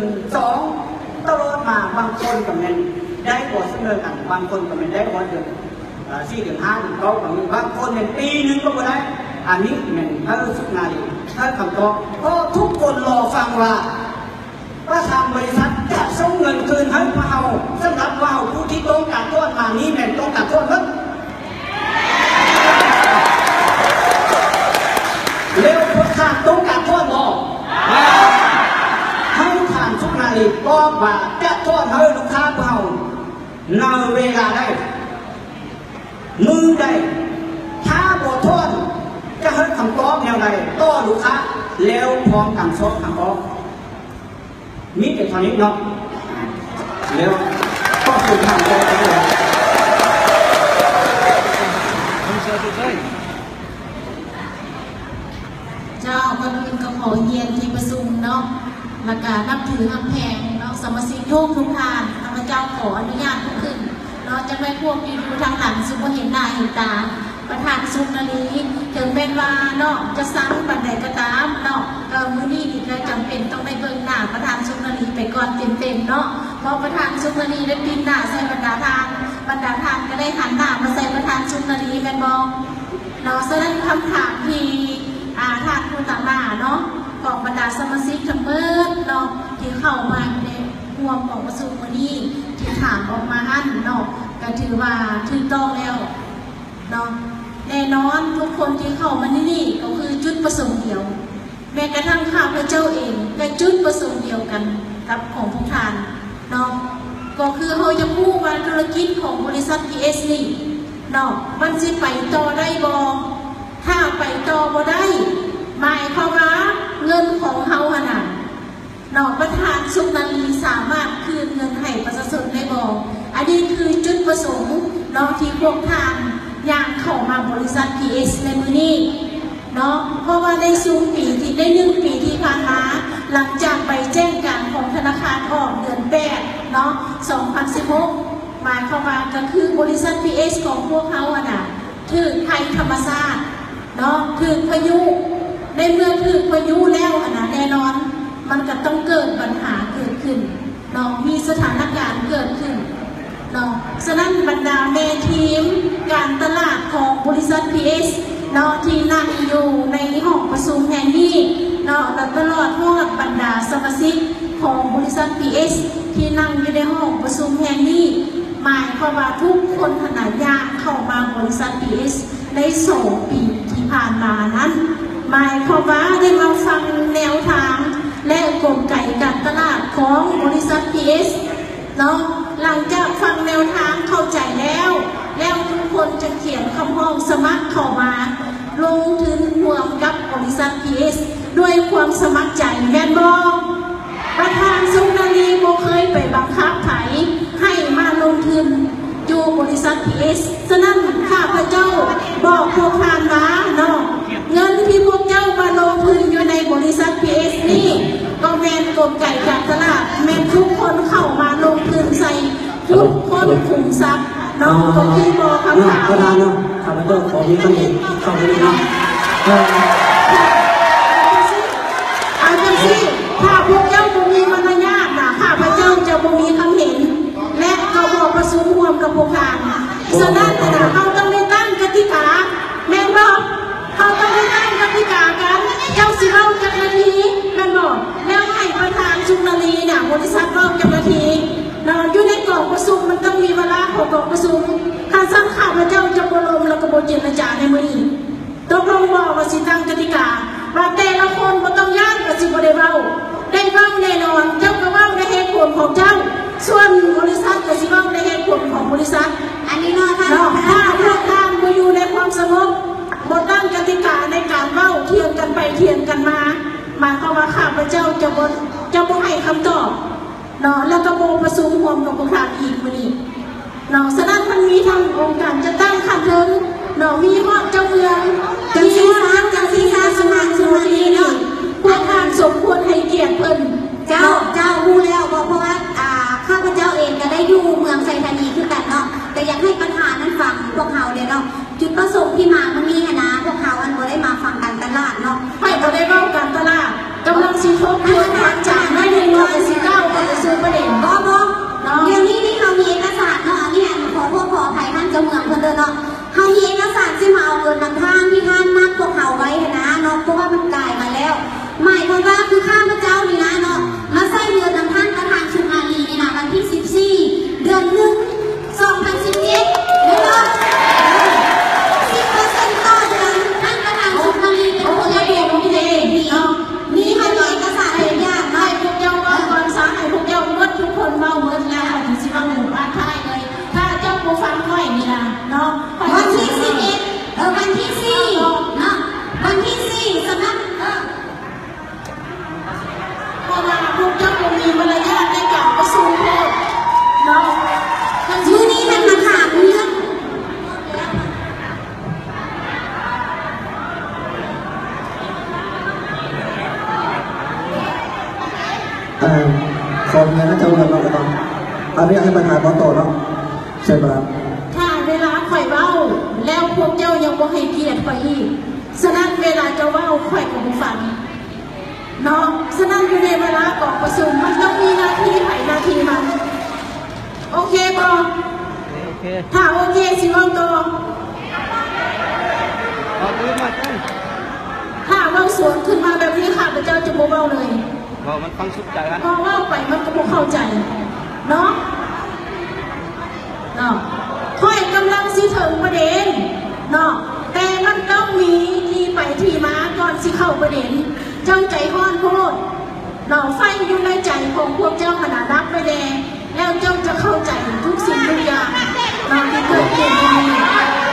1 2ตลอดมาบางคนก็เป็นได้กว่าเสมอกันบางคนก็เป็นได้กว่าเดือน4 เดือน 5 เดือน 9บางคนเป็นปีนึงก็ไม่ได้อันนี้เป็นสุนารีถ้าคำตอบก็ทุกคนรอฟังว่าทางบริษัทจะส่งเงินคืนให้พวกเราสำหรับเราผู้ที่ต้องการต้นมานี้เป็นต้องการต้นมั้งเร็วพวกท่านต้องการต้นบอกให้ทางสุนารีบอกว่าจะต้นให้ลูกค้าพวกเราในเวลาได้มือได้ถ้าบททนจะให้คำตอบแนวใดต่อลูกค้าแล้วพร้อมกันชอบคำตอบมีแต่ตอนนี้เนาะแล้วก็คือทำตัวเองเจ้าก็ขอเยียนที่ประชุมเนาะและการนับถือคำแพงเนาะสมาชิกทุกท่านข้าพเจ้าขออนุญาตขึ้นเนาะจะไม่พวกที่ดูทางหลังซึ่งเห็นหน้าเห็นตาประธานสุนารีถึงเป็นว่าเนาะจะสั่งบันไดก็ตามเนาะมื้อนี้ก็จำเป็นต้องได้เบิ่งหน้าประธานสุนารีไปก่อนเต็มๆเนาะเพราะประธานสุนารีได้ปีนหน้าใส่บรรดาทานก็ได้หันหน้ามาใส่ประธานสุนารีกันมองเนาะฉะนั้นคำถามที่ท่านผู้ต่างหน้าเนาะของบรรดาสมาชิกทั้งหมดเนาะที่เข้ามาในร่วมของประชุมวันนี้ที่ถามออกมาอันเนาะก็ถือว่าถูกต้องแล้วเนาะแน่นอนทุกคนที่เข้ามานี่ก็คือจุดประสงค์เดียวแม้กระทั่งข้าพเจ้าเองก็จุดประสงค์เดียวกันกับของทุกท่านเนาะก็คือเราจะพูดว่าธุรกิจของบริษัท PS นี่เนาะมันสิไปต่อได้บ่ถ้าไปต่อบ่ได้หมายความว่าเงินของเฮาขนาดเนาะประธานสุนารีสามารถคืนเงินให้ประชาชนได้บ่อันนี้คือจุดประสงค์เนาะที่พวกท่านย่างเข้ามาบริษัท PS ในมือนี้เนาะเพราะว่าในซุ้มปีที่ได้1 ปีที่ผ่านมาหลังจากไปแจ้งการของธนาคารออกเดือน8เนาะ2016หมายความว่าก็คือบริษัท PS ของพวกเขาถือภัยธรรมชาติเนาะถือพายุในเมื่อถือพายุแล้วแน่นอนมันก็ต้องเกิดปัญหาเกิดขึ้นเนาะมีสถานการณ์เกิดขึ้นเนาะฉะนั้นบรรดาแม่ทีมการตลาดของบริษัท PS เนาะที่นั่งอยู่ในห้องประชุมแห่งนี้เนาะและตลอดทอดบรรดาสมาชิกของบริษัท PS ที่นั่งอยู่ในห้องประชุมแห่งนี้หมายความว่าทุกคนขนาดยากเข้ามาบริษัท PS ใน2 ปีที่ผ่านมานั้นหมายความว่าได้มาฟังแนวทางและกลไกการตลาดของบริษัท PS เนาะหลังจากฟังแนวทางเข้าใจแล้วทุกคนจะเขียนคำร้องสมัครเข้ามาลงทุนร่วมกับบริษัท PS ด้วยความสมัครใจแม่นบ่ประธานสุนารีบ่เคยไปบังคับไผให้มาลงทุนอยู่บริษัท PS ฉะนั้นข้าพเจ้าบอกพวกท่านว่าเนาะเงินที่พวกเจ้ามาลงทุนอยู่ในบริษัท PS นี่ก็แม่นกลไกการตลาดแม่นทุกคนเข้ามาลงทุนใส่ทุกคนขุมทรัพย์เนาะก็คือบอกคำถามก็ได้เนาะข้าพเจ้าขอมีคำเห็นเข้าไปเลยเนาะอาจารย์สิถ้าพวกเจ้าบ่มีมารยาทข้าพเจ้าจะบ่มีคำเห็นและก็บอกประชุมร่วมกับพวกท่านฉะนั้นเราต้องได้ตั้งกติกาแม่นบอกเขาต้องได้ตั้งกติกากันเจ้าสิเล่าจักนาทีแม่นบอกแล้วให้ประธานสุนารีบริษัทเล่าจักนาทีอยู่ในกล่องประชุมมันต้องมีเวลาของกล่องประชุมข้าสั่งข้าพเจ้าจะบรมแล้วก็บเจรจาในมือนี้ตกลงบอกว่าสิตั้งกติกาว่าแต่ละคนบ่ต้องย่านกับสิบ่ได้เว้าแน่นอนเจ้าก็เว้าในเหตุผลของเจ้าส่วนบริษัทก็สิเว้าในเหตุผลของบริษัทอันนี้เนาะถ้าพวกท่านบ่อยู่ในความสงบบ่ตั้งกติกาในการเว้าเถียงกันไปเถียงกันมาหมายความว่าข้าพเจ้าจะบ่ให้คำตอบเนาะแล้วก็บ่ประชุมร่วมกับพวกท่านอีกมื้อนี้เนาะฉะนั้นมันมีทั้งองค์การจะตั้งขั้นถึงเนาะมีฮอดเจ้าเมืองมีฮอดสมาชิกสุนารีเนาะพวกท่านสมควรให้เกียรติเพิ่นเจ้ารู้แล้วเพราะว่าข้าพเจ้าเองก็ได้อยู่เมืองไซธานีคือกันเนาะแต่อยากให้ประธานนั้นฟังพวกเขาเนาะจุดประสงค์ที่มามันมีนะพวกเขาบ่ได้มาฟังการตลาดเนาะไม่บ่ได้เว้าการตลาดกำลังสิทบทวนทางจากไม่ได้น้อยสิ ขอเงินนะเจ้าเงินเราก็ต้องอันนี้ให้ประธานบอสโตเนาะเชิญครับ ถ้าเวลาข่อยเว้าแล้วพวกเจ้ายังบ่ให้เกียรติข่อยอีกฉะนั้นเวลาเจ้าเว้าข่อยก็บ่ฟังเนาะฉะนั้นอยู่ในเวลากองประชุมมันต้องมีหน้าที่ไผหน้าที่มันโอเคบ่ โอเค ถ้าโอเคสิเว้าต่อ เอาปืนมาจ้ะ ถ้าเว้าสวนขึ้นมาแบบนี้ข้าพเจ้าจะบ่เว้าเลย บอกมันฟังสุดใจกัน พอเว้าไปมันก็บ่เข้าใจเนาะเนาะค่อยกำลังสิถึงประเด็นเนาะแต่มันต้องมีที่ไปที่มาก่อนสิเข้าประเด็นเจ้าใจห้อนโพดเนาะไฟอยู่ในใจของพวกเจ้าขนาดรับไปแดงแล้วเจ้าจะเข้าใจทุกสิ่งทุกอย่างเนาะที่เกิดขึ้นที่นี่